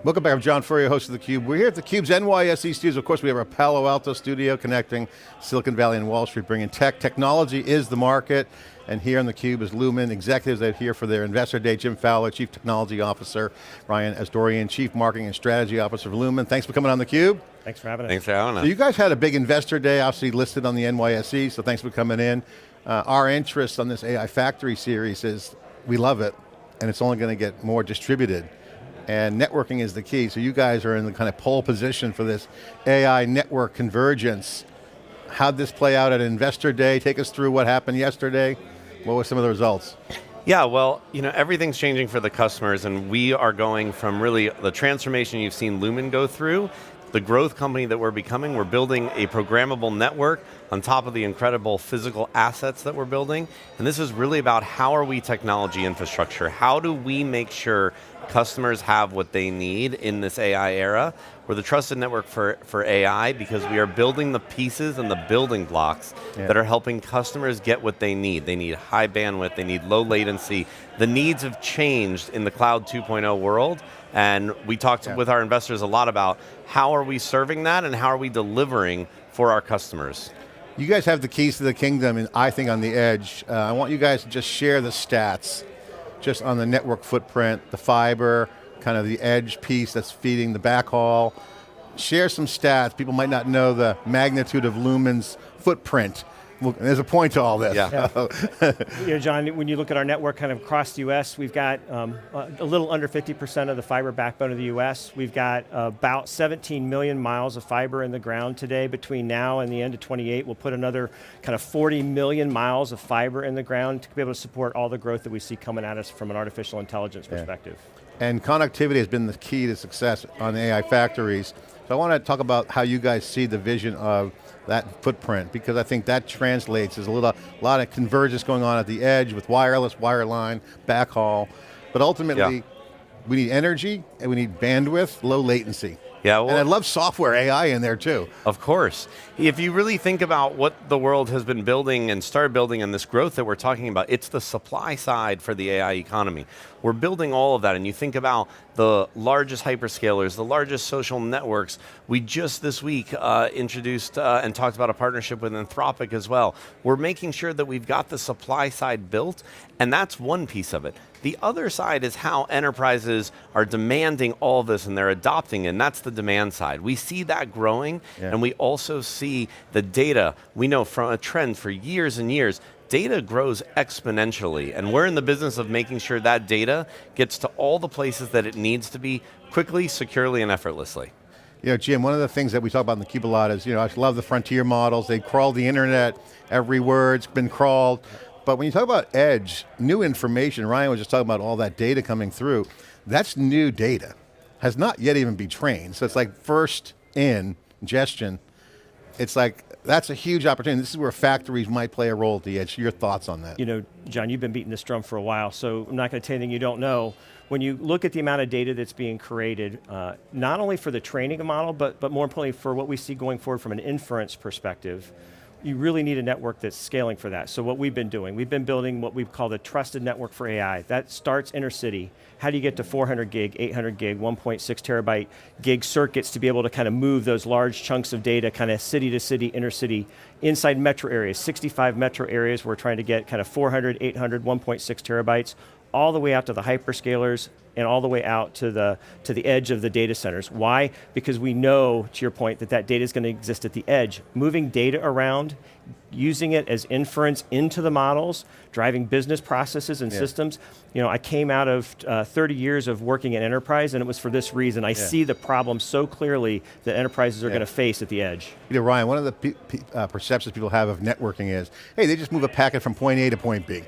Welcome back, I'm John Furrier, host of theCUBE. We're here at theCUBE's NYSE studios. Of course, we have our Palo Alto studio connecting Silicon Valley and Wall Street, bringing tech. Technology is the market, and here on theCUBE is Lumen, executives that are here for their Investor Day. Jim Fowler, Chief Technology Officer, Ryan Asdourian, Chief Marketing and Strategy Officer for Lumen. Thanks for coming on theCUBE. Thanks for having us. Thanks for having us. So you guys had a big Investor Day, obviously listed on the NYSE, so thanks for coming in. Our interest on this AI Factory series is, we love it, and it's only going to get more distributed. And networking is the key, so you guys are in the kind of pole position for this AI network convergence. How'd this play out at Investor Day? Take us through what happened yesterday. What were some of the results? Yeah, well, everything's changing for the customers, and we are going from really the transformation you've seen Lumen go through, the growth company that we're becoming. We're building a programmable network on top of the incredible physical assets that we're building. And this is really about how are we technology infrastructure? How do we make sure customers have what they need in this AI era? We're the trusted network for AI because we are building the pieces and the building blocks that are helping customers get what they need. They need high bandwidth, they need low latency. The needs have changed in the cloud 2.0 world, and we talked with our investors a lot about how are we serving that and how are we delivering for our customers. You guys have the keys to the kingdom, and I think on the edge. I want you guys to just share the stats just on the network footprint, the fiber, kind of the edge piece that's feeding the backhaul. Share some stats. People might not know the magnitude of Lumen's footprint. Well, there's a point to all this. Yeah. John, when you look at our network kind of across the US, we've got a little under 50% of the fiber backbone of the US. We've got about 17 million miles of fiber in the ground today. Between now and the end of 28, we'll put another kind of 40 million miles of fiber in the ground to be able to support all the growth that we see coming at us from an artificial intelligence perspective. And connectivity has been the key to success on AI factories. So I want to talk about how you guys see the vision of that footprint, because I think that translates. There's a lot of convergence going on at the edge with wireless, wireline, backhaul. But ultimately, we need energy and we need bandwidth, low latency. Yeah, well, and I love software AI in there too. Of course. If you really think about what the world has been building and started building and this growth that we're talking about, it's the supply side for the AI economy. We're building all of that, and you think about the largest hyperscalers, the largest social networks. We just this week introduced and talked about a partnership with Anthropic as well. We're making sure that we've got the supply side built, and that's one piece of it. The other side is how enterprises are demanding all this and they're adopting it, and that's the demand side. We see that growing, and we also see the data. We know from a trend for years and years, data grows exponentially, and we're in the business of making sure that data gets to all the places that it needs to be quickly, securely, and effortlessly. Jim, one of the things that we talk about in theCUBE a lot is, I love the frontier models. They crawl the internet, every word's been crawled. But when you talk about edge, new information, Ryan was just talking about all that data coming through, that's new data, has not yet even been trained. So it's like first in ingestion. It's like, that's a huge opportunity. This is where factories might play a role at the edge. Your thoughts on that? John, you've been beating this drum for a while, so I'm not going to tell you anything you don't know. When you look at the amount of data that's being created, not only for the training model, but more importantly for what we see going forward from an inference perspective, you really need a network that's scaling for that. So what we've been doing, we've been building what we call the trusted network for AI. That starts intercity. How do you get to 400 gig, 800 gig, 1.6 terabyte gig circuits to be able to kind of move those large chunks of data kind of city to city, intercity, inside metro areas, 65 metro areas, we're trying to get kind of 400, 800, 1.6 terabytes, all the way out to the hyperscalers and all the way out to the edge of the data centers. Why? Because we know, to your point, that data is going to exist at the edge. Moving data around, using it as inference into the models, driving business processes and systems. I came out of 30 years of working in enterprise, and it was for this reason. I see the problem so clearly that enterprises are going to face at the edge. Ryan, one of the perceptions people have of networking is, hey, they just move a packet from point A to point B.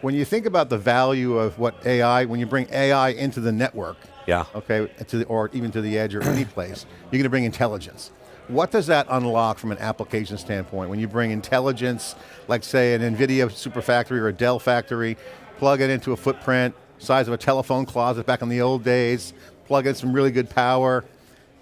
When you think about the value of what AI, when you bring AI into the network, okay, or even to the edge or any place, you're going to bring intelligence. What does that unlock from an application standpoint? When you bring intelligence, like say an NVIDIA super factory or a Dell factory, plug it into a footprint, size of a telephone closet back in the old days, plug in some really good power.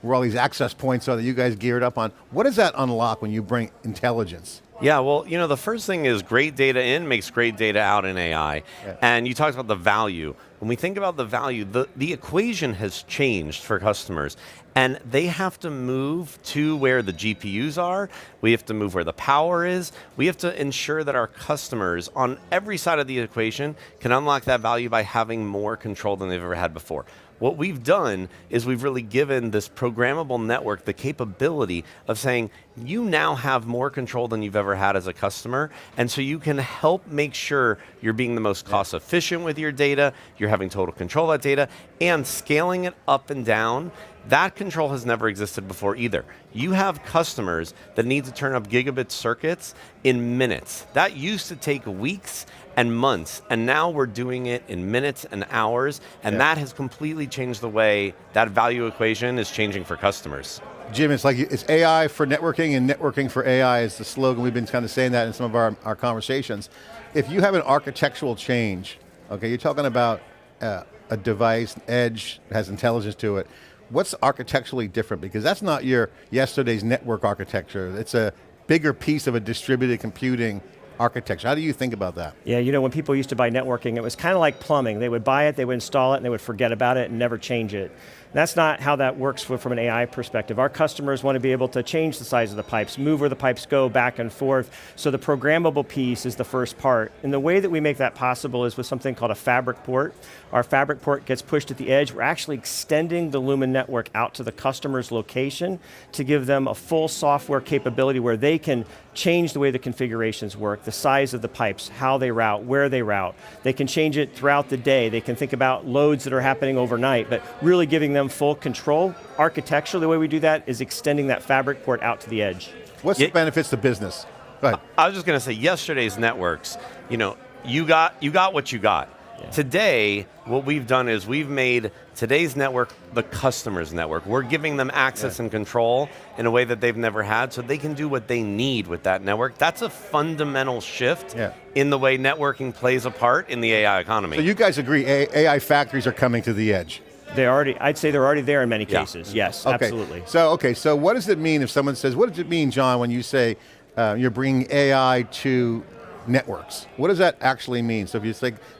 where all these access points are that you guys geared up on. What does that unlock when you bring intelligence? Yeah, well, the first thing is great data in makes great data out in AI. Yeah. And you talked about the value. When we think about the value, the equation has changed for customers. And they have to move to where the GPUs are. We have to move where the power is. We have to ensure that our customers on every side of the equation can unlock that value by having more control than they've ever had before. What we've done is we've really given this programmable network the capability of saying, you now have more control than you've ever had as a customer, and so you can help make sure you're being the most cost efficient with your data, you're having total control of that data, and scaling it up and down. That control has never existed before either. You have customers that need to turn up gigabit circuits in minutes. That used to take weeks and months, and now we're doing it in minutes and hours, and that has completely changed the way that value equation is changing for customers. Jim, it's like it's AI for networking and networking for AI is the slogan. We've been kind of saying that in some of our conversations. If you have an architectural change, okay, you're talking about a device, edge, has intelligence to it. What's architecturally different? Because that's not your yesterday's network architecture. It's a bigger piece of a distributed computing architecture. How do you think about that? Yeah, when people used to buy networking, it was kind of like plumbing. They would buy it, they would install it, and they would forget about it and never change it. That's not how that works from an AI perspective. Our customers want to be able to change the size of the pipes, move where the pipes go back and forth. So the programmable piece is the first part. And the way that we make that possible is with something called a fabric port. Our fabric port gets pushed at the edge. We're actually extending the Lumen network out to the customer's location to give them a full software capability where they can change the way the configurations work, the size of the pipes, how they route, where they route. They can change it throughout the day. They can think about loads that are happening overnight, but really giving them full control. Architecturally, the way we do that is extending that fabric port out to the edge. What's the benefits to business? Go ahead. I was just going to say, yesterday's networks, you got what you got. Yeah. Today, what we've done is we've made today's network the customer's network. We're giving them access and control in a way that they've never had, so they can do what they need with that network. That's a fundamental shift in the way networking plays a part in the AI economy. So you guys agree AI factories are coming to the edge? I'd say they're already there in many cases, yes, okay. Absolutely. So what does it mean if someone says, what does it mean, John, when you say you're bringing AI to networks? What does that actually mean? So if you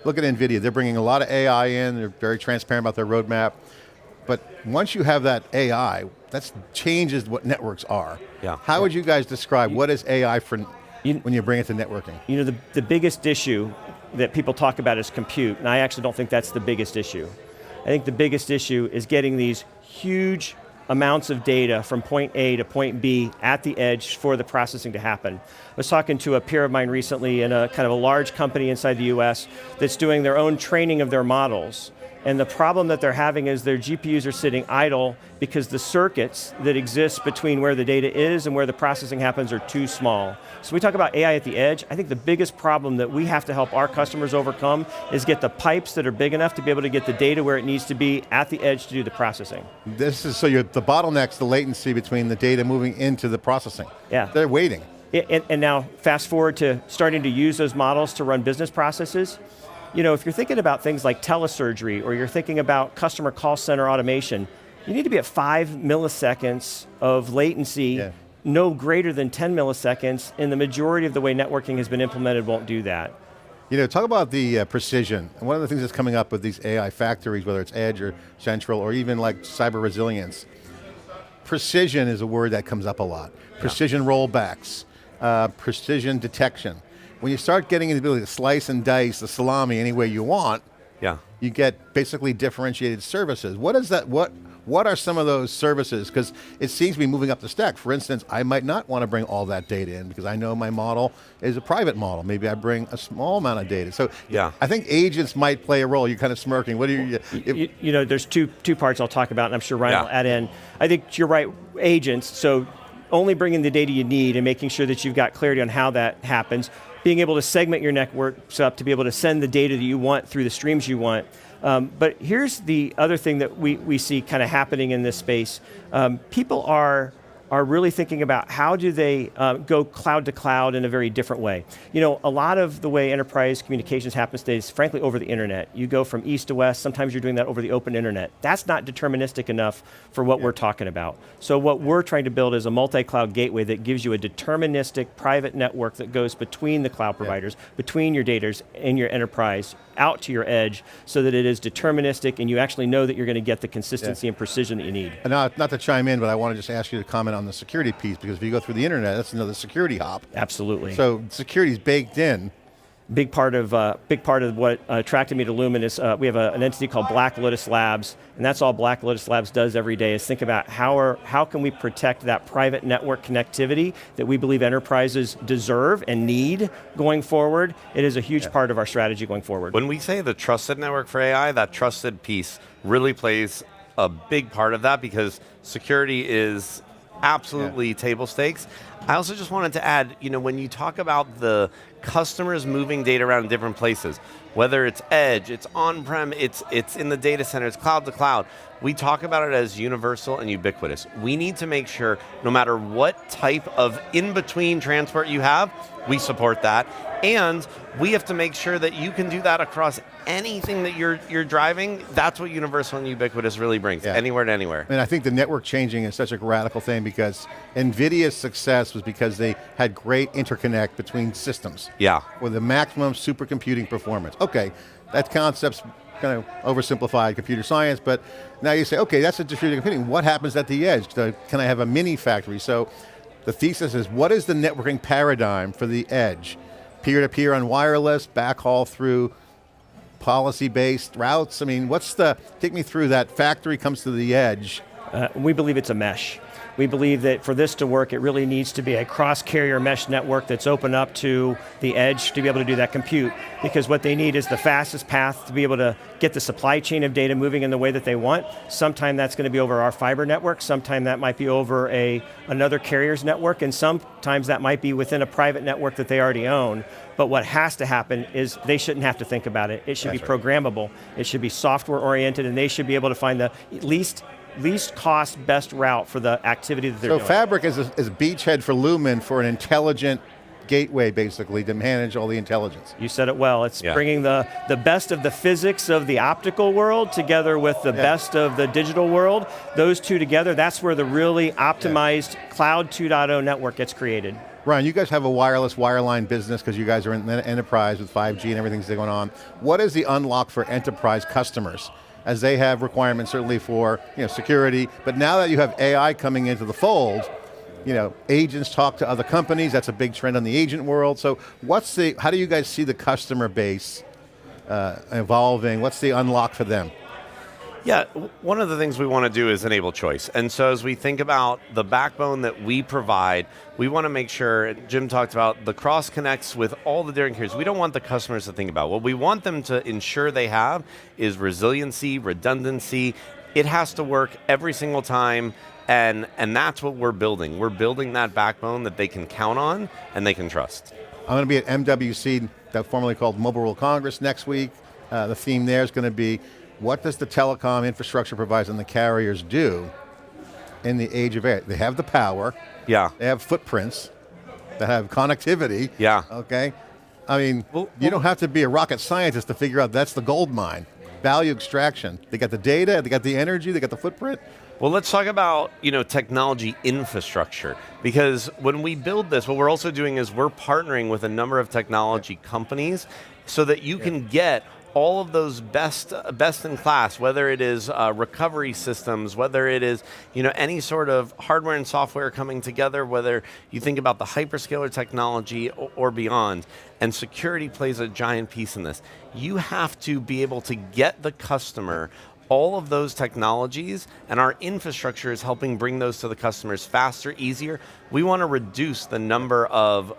look at NVIDIA, they're bringing a lot of AI in, they're very transparent about their roadmap, but once you have that AI, that changes what networks are. Yeah. How would you guys describe what is AI for when you bring it to networking? The biggest issue that people talk about is compute, and I actually don't think that's the biggest issue. I think the biggest issue is getting these huge amounts of data from point A to point B at the edge for the processing to happen. I was talking to a peer of mine recently in a kind of a large company inside the US that's doing their own training of their models. And the problem that they're having is their GPUs are sitting idle because the circuits that exist between where the data is and where the processing happens are too small. So we talk about AI at the edge. I think the biggest problem that we have to help our customers overcome is get the pipes that are big enough to be able to get the data where it needs to be at the edge to do the processing. This is, so the bottlenecks, the latency between the data moving into the processing. Yeah. They're waiting. And now fast forward to starting to use those models to run business processes. If you're thinking about things like telesurgery or you're thinking about customer call center automation, you need to be at 5 milliseconds of latency, no greater than 10 milliseconds, and the majority of the way networking has been implemented won't do that. Talk about the precision. And one of the things that's coming up with these AI factories, whether it's edge or central or even like cyber resilience, precision is a word that comes up a lot. Precision rollbacks, precision detection. When you start getting the ability to slice and dice the salami any way you want, you get basically differentiated services. What is that? What are some of those services? Because it seems to be moving up the stack. For instance, I might not want to bring all that data in because I know my model is a private model. Maybe I bring a small amount of data. So I think agents might play a role. You're kind of smirking. What do you? There's two parts I'll talk about, and I'm sure Ryan will add in. I think you're right, agents. So only bringing the data you need and making sure that you've got clarity on how that happens. Being able to segment your networks up to be able to send the data that you want through the streams you want. But here's the other thing that we see kind of happening in this space. People are are really thinking about how do they go cloud to cloud in a very different way. You know, a lot of the way enterprise communications happens today is frankly over the internet. You go from east to west, sometimes you're doing that over the open internet. That's not deterministic enough for what we're talking about. So what we're trying to build is a multi-cloud gateway that gives you a deterministic private network that goes between the cloud providers, between your data and your enterprise, out to your edge, so that it is deterministic and you actually know that you're going to get the consistency and precision that you need. And not to chime in, but I want to just ask you to comment on the security piece, because if you go through the internet, that's another security hop. Absolutely. So security's baked in. Big part of what attracted me to Lumen is we have an entity called Black Lotus Labs, and that's all Black Lotus Labs does every day is think about how can we protect that private network connectivity that we believe enterprises deserve and need going forward. It is a huge part of our strategy going forward. When we say the trusted network for AI, that trusted piece really plays a big part of that, because security is absolutely table stakes. I also just wanted to add, you know, when you talk about the customers moving data around in different places, whether it's edge, it's on-prem, it's in the data center, it's cloud to cloud, we talk about it as universal and ubiquitous. We need to make sure no matter what type of in-between transport you have, we support that. And we have to make sure that you can do that across anything that you're driving. That's what universal and ubiquitous really brings, anywhere to anywhere. And I think the network changing is such a radical thing, because NVIDIA's success was because they had great interconnect between systems. Yeah. With the maximum supercomputing performance. Okay, that concept's kind of oversimplified computer science, but now you say, okay, that's a distributed computing. What happens at the edge? Can I have a mini factory? So the thesis is, what is the networking paradigm for the edge? Peer-to-peer on wireless, backhaul through policy-based routes? I mean, take me through that. Factory comes to the edge. We believe it's a mesh. We believe that for this to work, it really needs to be a cross-carrier mesh network that's open up to the edge to be able to do that compute, because what they need is the fastest path to be able to get the supply chain of data moving in the way that they want. Sometime that's going to be over our fiber network, sometime that might be over another carrier's network, and sometimes that might be within a private network that they already own. But what has to happen is they shouldn't have to think about it. It should be programmable, it should be software oriented, and they should be able to find the least cost, best route for the activity that they're doing. So Fabric is a beachhead for Lumen for an intelligent gateway, basically, to manage all the intelligence. You said it well. It's bringing the best of the physics of the optical world together with the best of the digital world. Those two together, that's where the really optimized Cloud 2.0 network gets created. Ryan, you guys have a wireless wireline business because you guys are in the enterprise with 5G and everything's going on. What is the unlock for enterprise customers, as they have requirements certainly for security, but now that you have AI coming into the fold, agents talk to other companies, that's a big trend on the agent world. So how do you guys see the customer base evolving? What's the unlock for them? Yeah, one of the things we want to do is enable choice. And so as we think about the backbone that we provide, we want to make sure, Jim talked about the cross connects with all the different carriers. We don't want the customers to think about. What we want them to ensure they have is resiliency, redundancy. It has to work every single time, and that's what we're building. We're building that backbone that they can count on and they can trust. I'm going to be at MWC, that formerly called Mobile World Congress, next week. The theme there is going to be, what does the telecom infrastructure providers and the carriers do in the age of AI? They have the power. Yeah. They have footprints. They have connectivity. Yeah. Okay. I mean, you don't have to be a rocket scientist to figure out that's the gold mine. Value extraction. They got the data, they got the energy, they got the footprint. Well, let's talk about technology infrastructure, because when we build this, what we're also doing is we're partnering with a number of technology companies so that you can get all of those best in class, whether it is recovery systems, whether it is any sort of hardware and software coming together, whether you think about the hyperscaler technology or beyond, and security plays a giant piece in this. You have to be able to get the customer all of those technologies, and our infrastructure is helping bring those to the customers faster, easier. We want to reduce the number of,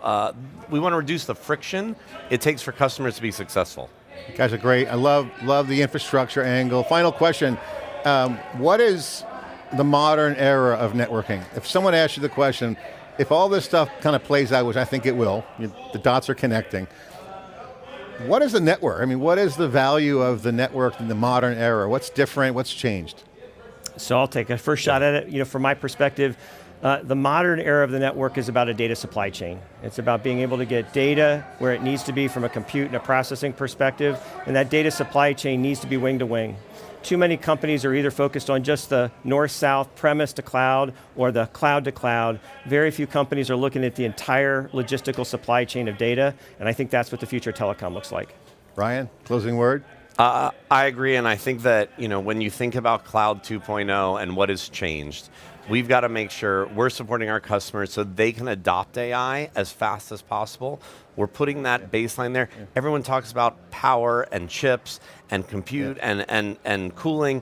we want to reduce the friction it takes for customers to be successful. You guys are great. I love the infrastructure angle. Final question, what is the modern era of networking? If someone asks you the question, if all this stuff kind of plays out, which I think it will, the dots are connecting, what is the network? I mean, what is the value of the network in the modern era? What's different, what's changed? So I'll take a first shot at it. From my perspective, The modern era of the network is about a data supply chain. It's about being able to get data where it needs to be from a compute and a processing perspective, and that data supply chain needs to be wing to wing. Too many companies are either focused on just the north-south premise to cloud or the cloud to cloud. Very few companies are looking at the entire logistical supply chain of data, and I think that's what the future of telecom looks like. Ryan, closing word? I agree, and I think that when you think about Cloud 2.0 and what has changed, we've got to make sure we're supporting our customers so they can adopt AI as fast as possible. We're putting that baseline there. Everyone talks about power and chips and compute and cooling.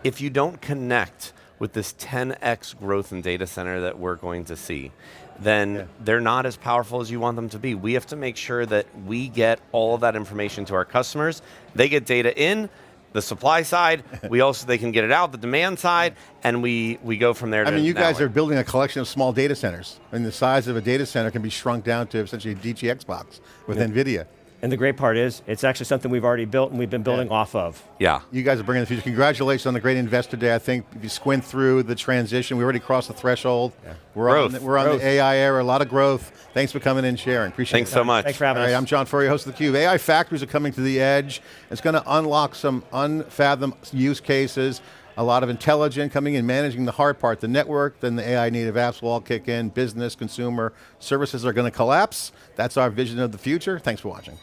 If you don't connect with this 10x growth in data center that we're going to see, then they're not as powerful as you want them to be. We have to make sure that we get all of that information to our customers. They get data in, the supply side, they can get it out, the demand side, and we go from there. I mean, you guys are building a collection of small data centers, and the size of a data center can be shrunk down to essentially a DGX box with NVIDIA. And the great part is, it's actually something we've already built and we've been building off of. Yeah. You guys are bringing the future. Congratulations on the great Investor Day. I think if you squint through the transition, we already crossed the threshold. Yeah. We're on the AI era, a lot of growth. Thanks for coming in and sharing. Appreciate it. Thanks so much. Thanks for having us. I'm John Furrier, host of theCUBE. AI factories are coming to the edge. It's going to unlock some unfathomed use cases. A lot of intelligent coming in, managing the hard part, the network, then the AI native apps will all kick in, business, consumer, services are going to collapse. That's our vision of the future. Thanks for watching.